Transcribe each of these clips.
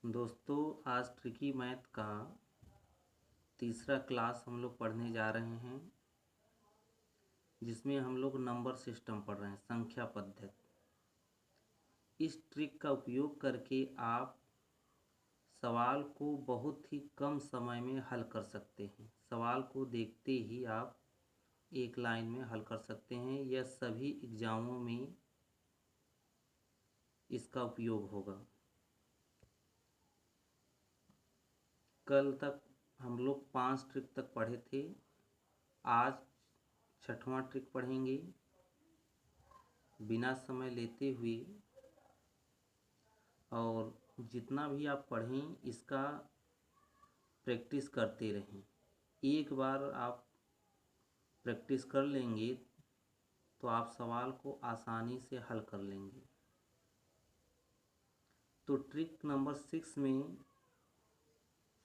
दोस्तों, आज tricky math का तीसरा क्लास हम लोग पढ़ने जा रहे हैं, जिसमें हम लोग नंबर सिस्टम पढ़ रहे हैं, संख्या पद्धति। इस ट्रिक का उपयोग करके आप सवाल को बहुत ही कम समय में हल कर सकते हैं। सवाल को देखते ही आप एक लाइन में हल कर सकते हैं। यह सभी एग्जामों में इसका उपयोग होगा। कल तक हम लोग 5 ट्रिक तक पढ़े थे। आज 6वां ट्रिक पढ़ेंगे। बिना समय लेते हुए और जितना भी आप पढ़ें इसका प्रैक्टिस करते रहें। एक बार आप प्रैक्टिस कर लेंगे तो आप सवाल को आसानी से हल कर लेंगे। तो ट्रिक नंबर 6 में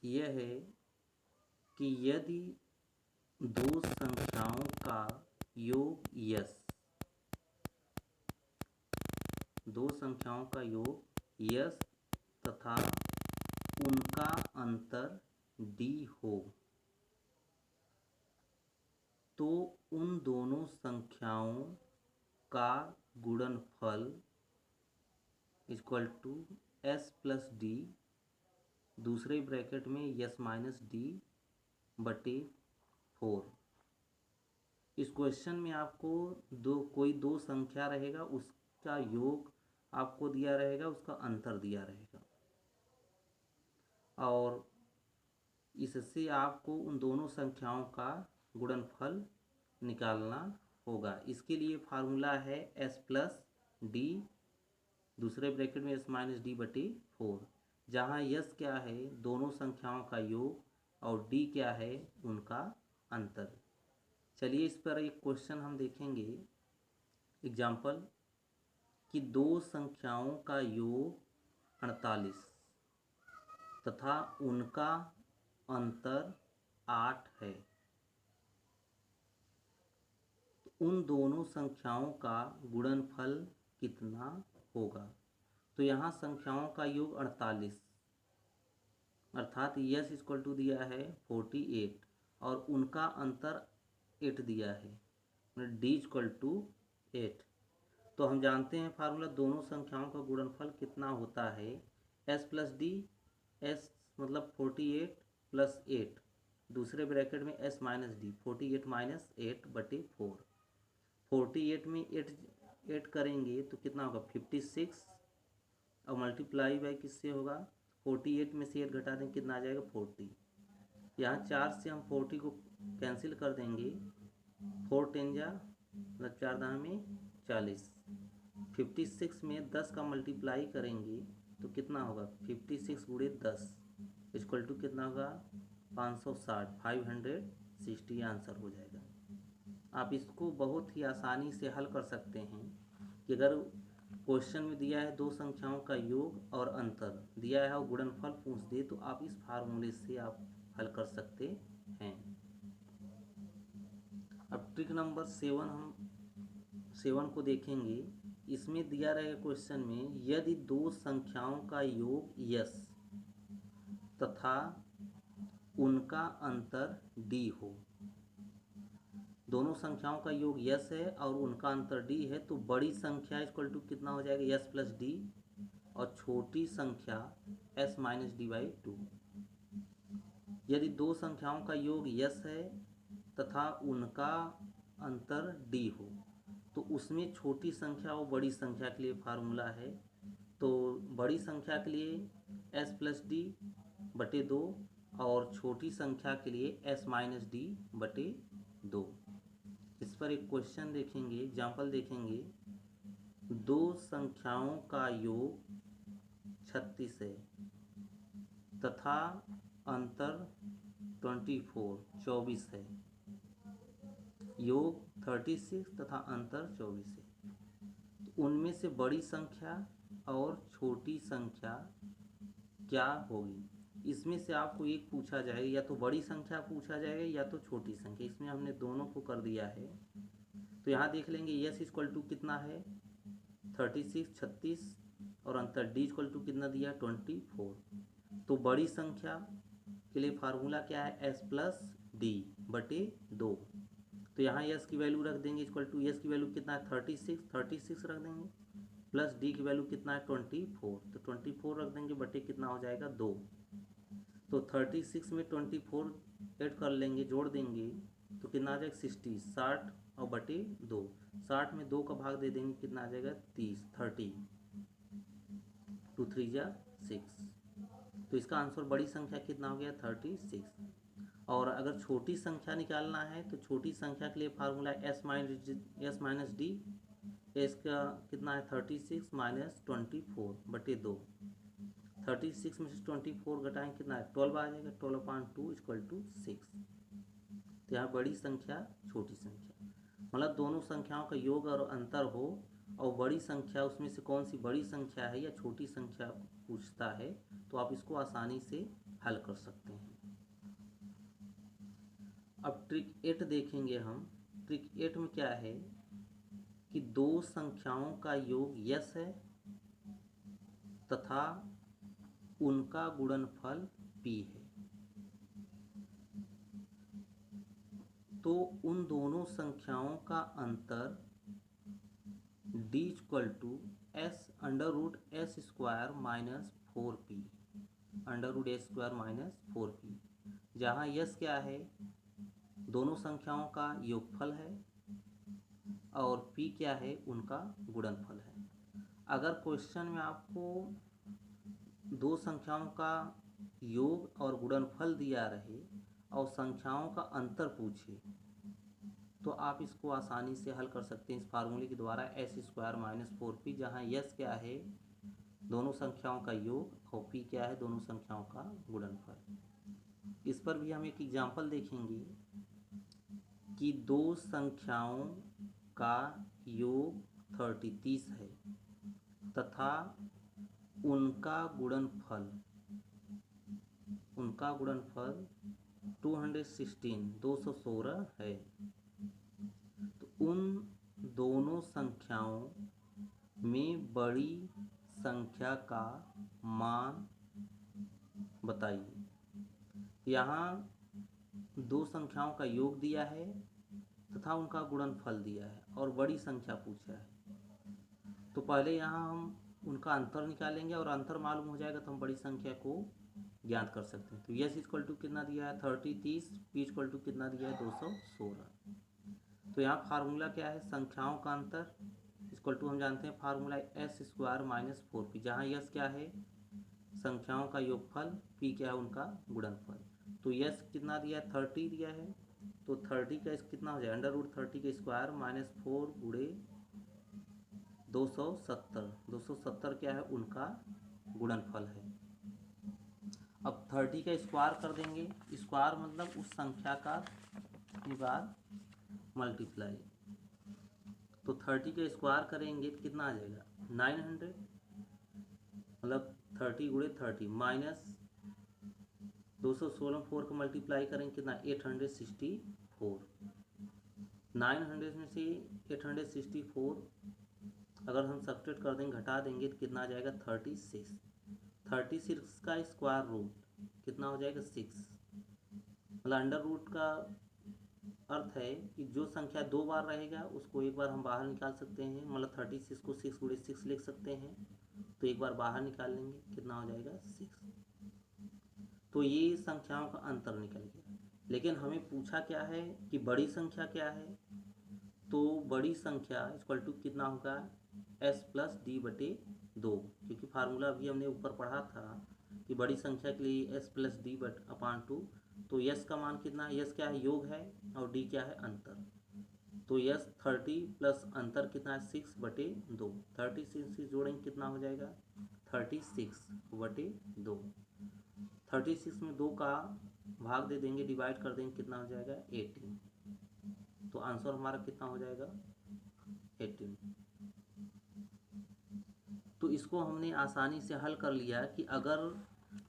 यह है कि यदि दो संख्याओं का योग दो संख्याओं का योग यस तथा उनका अंतर डी हो, तो उन दोनों संख्याओं का गुणनफल equal to S plus D, दूसरे ब्रैकेट में यस माइनस डी बटे 4। इस क्वेश्चन में आपको कोई दो संख्या रहेगा, उसका योग आपको दिया रहेगा, उसका अंतर दिया रहेगा और इससे आपको उन दोनों संख्याओं का गुणनफल निकालना होगा। इसके लिए फार्मूला है एस प्लस डी, दूसरे ब्रैकेट में एस माइनस डी बटे 4, जहाँ यस क्या है दोनों संख्याओं का योग और डी क्या है उनका अंतर। चलिए इस पर एक क्वेश्चन हम देखेंगे। एग्जाम्पल कि दो संख्याओं का योग 48 तथा उनका अंतर 8 है, तो उन दोनों संख्याओं का गुणनफल कितना होगा। तो यहाँ संख्याओं का योग 48 अर्थात यस इक्वल टू दिया है 48 और उनका अंतर 8 दिया है, डी इक्वल टू 8। तो हम जानते हैं फार्मूला, दोनों संख्याओं का गुणनफल कितना होता है एस प्लस डी, एस मतलब 48 प्लस 8, दूसरे ब्रैकेट में एस माइनस डी 48 माइनस 8 बटे 4। 48 में 8 करेंगे तो कितना होगा 56 और मल्टीप्लाई बाई किससे होगा 48 में से 8 घटा देंगे कितना आ जाएगा 40। यहाँ 4 से हम 40 को कैंसिल कर देंगे, 4 10 जा मतलब 4 दाने में 40। 56 में 10 का मल्टीप्लाई करेंगे तो कितना होगा 56 गुणे 10 इक्वल टू कितना होगा 560, 560 आंसर हो जाएगा। आप इसको बहुत ही आसानी से हल कर सकते हैं कि अगर क्वेश्चन में दिया है दो संख्याओं का योग और अंतर दिया है और गुणनफल पूछ दे तो आप इस फार्मूले से आप हल कर सकते हैं। अब ट्रिक नंबर 7 को देखेंगे। इसमें दिया रहेगा क्वेश्चन में यदि दो संख्याओं का योग यस तथा उनका अंतर डी हो, दोनों संख्याओं का योग यस है और उनका अंतर डी है, तो बड़ी संख्या इक्वल टू कितना हो जाएगा यस प्लस डी और छोटी संख्या एस माइनस डी बाई 2। यदि दो संख्याओं का योग यस है तथा उनका अंतर डी हो, तो उसमें छोटी संख्या और बड़ी संख्या के लिए फार्मूला है। तो बड़ी संख्या के लिए एस प्लस डी बटे 2 और छोटी संख्या के लिए एस माइनस डी बटे 2। इस पर एक क्वेश्चन देखेंगे, एग्जाम्पल देखेंगे। दो संख्याओं का योग 36 है तथा अंतर 24 है, योग 36 तथा अंतर 24 है, तो उनमें से बड़ी संख्या और छोटी संख्या क्या होगी। इसमें से आपको एक पूछा जाएगा, या तो बड़ी संख्या पूछा जाएगा या तो छोटी संख्या। इसमें हमने दोनों को कर दिया है। तो यहाँ देख लेंगे यस इक्वल टू कितना है 36, 36 और अंतर d इक्वल टू कितना दिया 24। तो बड़ी संख्या के लिए फार्मूला क्या है s प्लस डी बटे 2। तो यहाँ s की वैल्यू रख देंगे इक्वल टू s की वैल्यू कितना है 36 रख देंगे, प्लस d की वैल्यू कितना है 24, तो 24 रख देंगे बटे कितना हो जाएगा 2। तो 36 में 24 ऐड कर लेंगे, जोड़ देंगे तो कितना आ जाएगा 60 और बटे 2। 60 में 2 का भाग दे देंगे कितना आ जाएगा 30 2 3 जा 6। तो इसका आंसर बड़ी संख्या कितना हो गया 36। और अगर छोटी संख्या निकालना है तो छोटी संख्या के लिए formula s minus D. S का कितना है 36 माइनस 24 बटे 2। 36 में से 24 घटाएंगे कितना है 12 आ जाएगा, 12/2 इक्वल टू 6। तो यहाँ बड़ी संख्या छोटी संख्या मतलब दोनों संख्याओं का योग और अंतर हो और बड़ी संख्या उसमें से कौन सी बड़ी संख्या है या छोटी संख्या पूछता है तो आप इसको आसानी से हल कर सकते हैं। अब ट्रिक 8 देखेंगे हम। ट्रिक 8 में क्या है कि दो संख्याओं का योग यस है तथा उनका गुणनफल p है। तो उन दोनों संख्याओं का अंतर d equal to s under root s square minus 4p under root s square minus 4p, जहाँ यस क्या है दोनों संख्याओं का योगफल है और p क्या है उनका गुणनफल है। अगर क्वेश्चन में आपको दो संख्याओं का योग और गुणनफल दिया रहे और संख्याओं का अंतर पूछे तो आप इसको आसानी से हल कर सकते हैं इस फार्मूले के द्वारा s स्क्वायर माइनस 4p, जहाँ यस क्या है दोनों संख्याओं का योग और p क्या है दोनों संख्याओं का गुणनफल। इस पर भी हम एक एग्जाम्पल देखेंगे कि दो संख्याओं का योग 30 है तथा उनका गुणनफल 216 है। तो उन दोनों संख्याओं में बड़ी संख्या का मान बताइए। यहाँ दो संख्याओं का योग दिया है तथा उनका गुणनफल दिया है और बड़ी संख्या पूछा है। तो पहले यहाँ हम उनका अंतर निकालेंगे और अंतर मालूम हो जाएगा तो हम बड़ी संख्या को ज्ञात कर सकते हैं। तो यस इक्वल टू कितना दिया है 30, पी इक्वल टू कितना दिया है 216। तो यहाँ फार्मूला क्या है संख्याओं का अंतर इक्वल टू हम जानते हैं formula S square minus 4p, जहाँ यस क्या है संख्याओं का योगफल, पी क्या है उनका गुणनफल। तो यस कितना दिया है 30 दिया है, तो 30 का कितना हो जाएगा अंडर रूट 30 का स्क्वायर माइनस 4 गुणे 270 क्या है उनका गुणनफल है। अब 30 का स्क्वायर कर देंगे, स्क्वायर मतलब उस संख्या का कितनी बार मल्टीप्लाई। तो 30 का स्क्वायर करेंगे तो कितना आ जाएगा 900, मतलब 30 गुणे 30 माइनस 216 4 का मल्टीप्लाई करेंगे कितना 864। 900 में से 864 अगर हम सब्ट्रैक्ट कर देंगे घटा देंगे तो कितना आ जाएगा 36 का स्क्वायर रूट कितना हो जाएगा 6। मतलब अंडर रूट का अर्थ है कि जो संख्या दो बार रहेगा उसको एक बार हम बाहर निकाल सकते हैं, मतलब 36 को 6 गुणे 6 लिख सकते हैं, तो एक बार बाहर निकाल लेंगे कितना हो जाएगा 6। तो ये संख्याओं का अंतर निकल गया। लेकिन हमें पूछा क्या है कि बड़ी संख्या क्या है, तो बड़ी संख्या इक्वल टू कितना होगा s प्लस डी बटे 2, क्योंकि फार्मूला अभी हमने ऊपर पढ़ा था कि बड़ी संख्या के लिए s प्लस डी अपान 2। तो s का मान कितना है, s क्या है योग है और d क्या है अंतर। तो s 30 प्लस अंतर कितना है 6 बटे 2। 36 से जोड़ेंगे कितना हो जाएगा 36 बटे 2। 36 में 2 का भाग दे देंगे डिवाइड कर देंगे कितना हो जाएगा 18। तो आंसर हमारा कितना हो जाएगा 18। तो इसको हमने आसानी से हल कर लिया कि अगर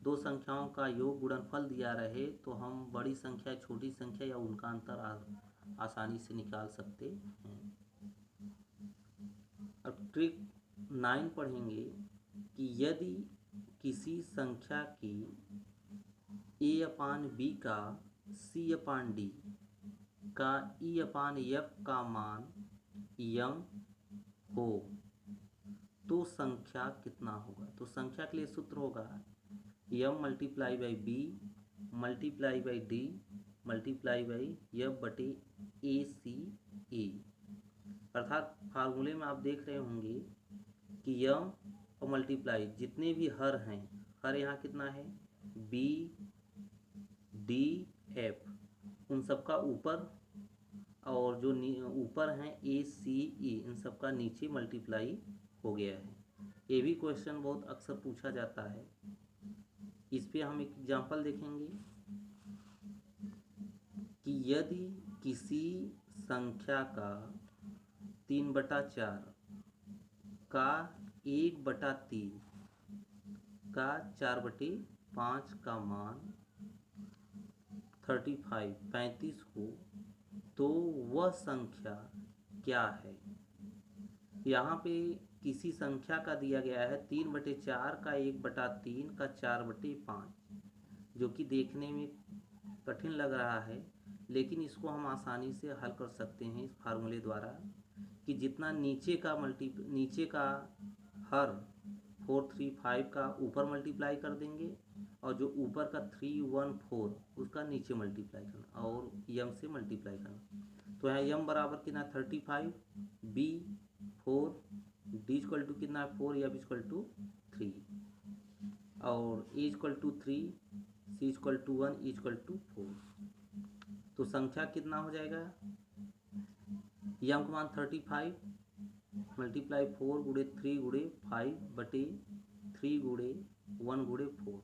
दो संख्याओं का योग गुणनफल दिया रहे तो हम बड़ी संख्या छोटी संख्या या उनका अंतर आसानी से निकाल सकते हैं। अब ट्रिक 9 पढ़ेंगे। कि यदि किसी संख्या की a/b का c/d का e/f का मान m हो तो संख्या कितना होगा। तो संख्या के लिए सूत्र होगा m multiply by b multiply by d multiply by f बटे ACA। अर्थात फार्मूले में आप देख रहे होंगे कि m और मल्टीप्लाई जितने भी हर हैं, हर यहाँ कितना है b d f, उन सबका ऊपर और जो ऊपर हैं ACE, इन सबका नीचे मल्टीप्लाई हो गया है। ये भी क्वेश्चन बहुत अक्सर पूछा जाता है। इस पे हम एक एग्जांपल देखेंगे कि यदि किसी संख्या का 3/4 का 1/3 का 4/5 का मान 35 हो तो वह संख्या क्या है। यहाँ पे किसी संख्या का दिया गया है 3/4 का 1/3 का 4/5, जो कि देखने में कठिन लग रहा है, लेकिन इसको हम आसानी से हल कर सकते हैं इस फार्मूले द्वारा कि जितना नीचे का हर 4 3 5 का ऊपर मल्टीप्लाई कर देंगे और जो ऊपर का 3 1 4 उसका नीचे मल्टीप्लाई करना और m से मल्टीप्लाई करना। तो यहाँ m बराबर कितना 35, b 4, d इक्वल टू कितना है 4, f इक्वल टू 3 और a equal to 3, c equal to 1, e equal to 4। तो संख्या कितना हो जाएगा, m का मान 35 मल्टीप्लाई 4 गुणे 3 गुणे 5 बटे 3 गुणे 1 गुणे 4,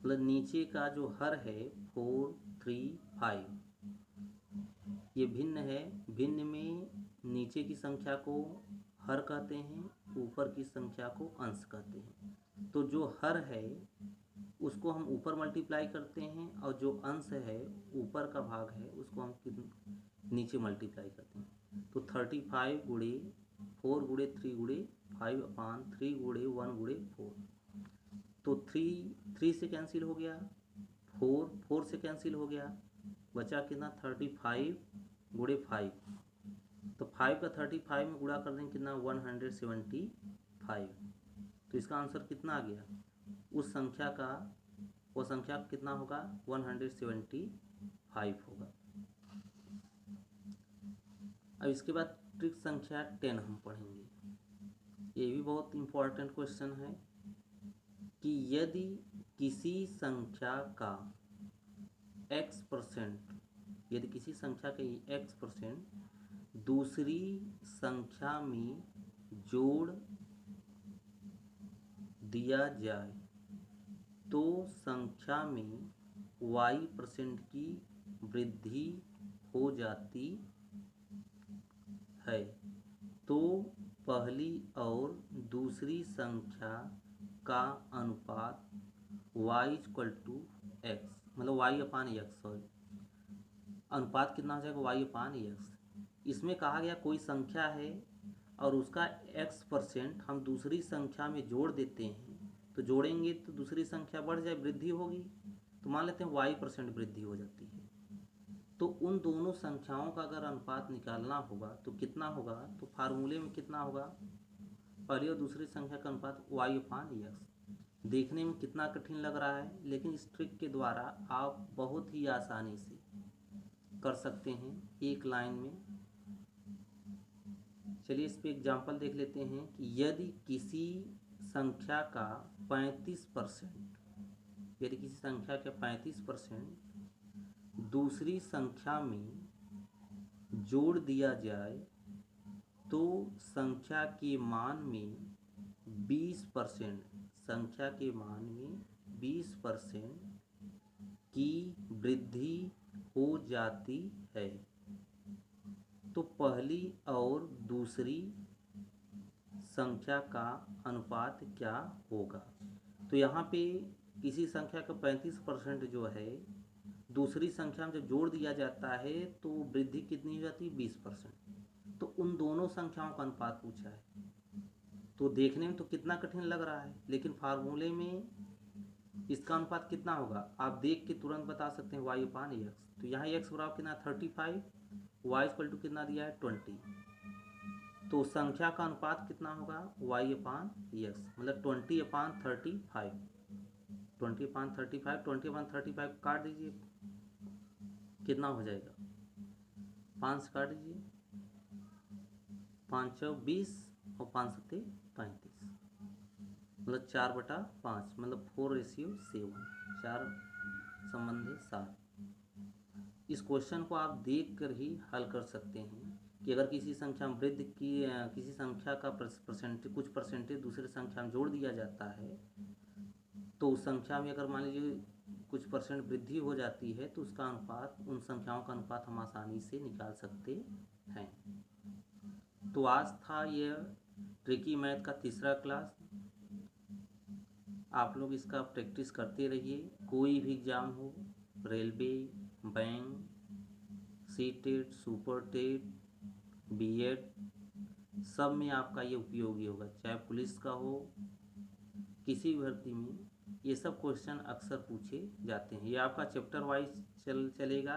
मतलब नीचे का जो हर है 4 3 5 ये भिन्न है। भिन्न में नीचे की संख्या को हर कहते हैं, ऊपर की संख्या को अंश कहते हैं। तो जो हर है उसको हम ऊपर मल्टीप्लाई करते हैं और जो अंश है ऊपर का भाग है उसको हम नीचे मल्टीप्लाई करते हैं। तो 35 गुणे 4 गुणे 3 गुणे 5/3 गुणे 1 गुणे 4, तो 3 से कैंसिल हो गया, 4 से कैंसिल हो गया, बचा कितना 35 गुणे 5, तो 5 का 35 में गुणा कर देंगे कितना 175। तो इसका आंसर कितना आ गया, उस संख्या का वो संख्या कितना होगा 175 होगा। अब इसके बाद ट्रिक संख्या 10 हम पढ़ेंगे। ये भी बहुत इम्पोर्टेंट क्वेश्चन है कि यदि किसी संख्या का x%, यदि किसी संख्या का x% दूसरी संख्या में जोड़ दिया जाए तो संख्या में y% की वृद्धि हो जाती है, तो पहली और दूसरी संख्या का अनुपात y=x, मतलब y/x, सॉरी, अनुपात कितना हो जाएगा y/x। इसमें कहा गया कोई संख्या है और उसका x% हम दूसरी संख्या में जोड़ देते हैं, तो जोड़ेंगे तो दूसरी संख्या बढ़ जाए, वृद्धि होगी, तो मान लेते हैं y% वृद्धि हो जाती है। तो उन दोनों संख्याओं का अगर अनुपात निकालना होगा तो कितना होगा, तो फार्मूले में कितना होगा, पहली और दूसरी संख्या का अनुपात y/x। देखने में कितना कठिन लग रहा है, लेकिन इस ट्रिक के द्वारा आप बहुत ही आसानी से कर सकते हैं एक लाइन में। चलिए इस पे एग्जांपल देख लेते हैं कि यदि किसी संख्या का 35%, यदि किसी संख्या का 35% दूसरी संख्या में जोड़ दिया जाए तो संख्या के मान में 20%, संख्या के मान में 20% की वृद्धि हो जाती है, तो पहली और दूसरी संख्या का अनुपात क्या होगा। तो यहाँ पे किसी संख्या का 35% जो है दूसरी संख्या में जब जोड़ दिया जाता है तो वृद्धि कितनी हो जाती है 20%। तो उन दोनों संख्याओं का अनुपात पूछा है, तो देखने में तो कितना कठिन लग रहा है, लेकिन फार्मूले में इसका अनुपात कितना होगा आप देख के तुरंत बता सकते हैं, वाई अपान एक्स। तो यहाँ एक्स बराबर कितना 35, वाई इक्वल टू कितना दिया है 20। तो संख्या का अनुपात कितना होगा वाई अपान एक्स, मतलब 20/35। 20/35, 20/35 काट दीजिए, कितना हो जाएगा 5 से काट दीजिए, 5 चौ 20 और 5 सत्ते 35, मतलब 4/5, मतलब 4:7, 4:7। इस क्वेश्चन को आप देख कर ही हल कर सकते हैं कि अगर किसी संख्या में वृद्धि की किसी संख्या का परसेंटेज कुछ परसेंटेज दूसरे संख्या में जोड़ दिया जाता है, तो उस संख्या में अगर मान लीजिए कुछ परसेंट वृद्धि हो जाती है तो उसका अनुपात, उन संख्याओं का अनुपात हम आसानी से निकाल सकते हैं। तो आज था यह ट्रिकी मैथ का तीसरा क्लास। आप लोग इसका प्रैक्टिस करते रहिए। कोई भी एग्ज़ाम हो, railway, bank, CTET, super TET, BEd, सब में आपका ये उपयोगी होगा। चाहे पुलिस का हो, किसी भी भर्ती में ये सब क्वेश्चन अक्सर पूछे जाते हैं। ये आपका चैप्टर वाइज चलेगा।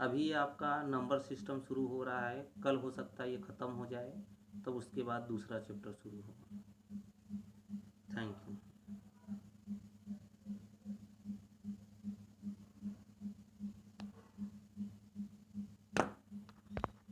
अभी आपका नंबर सिस्टम शुरू हो रहा है, कल हो सकता है ये ख़त्म हो जाए, तब उसके बाद दूसरा चैप्टर शुरू होगा।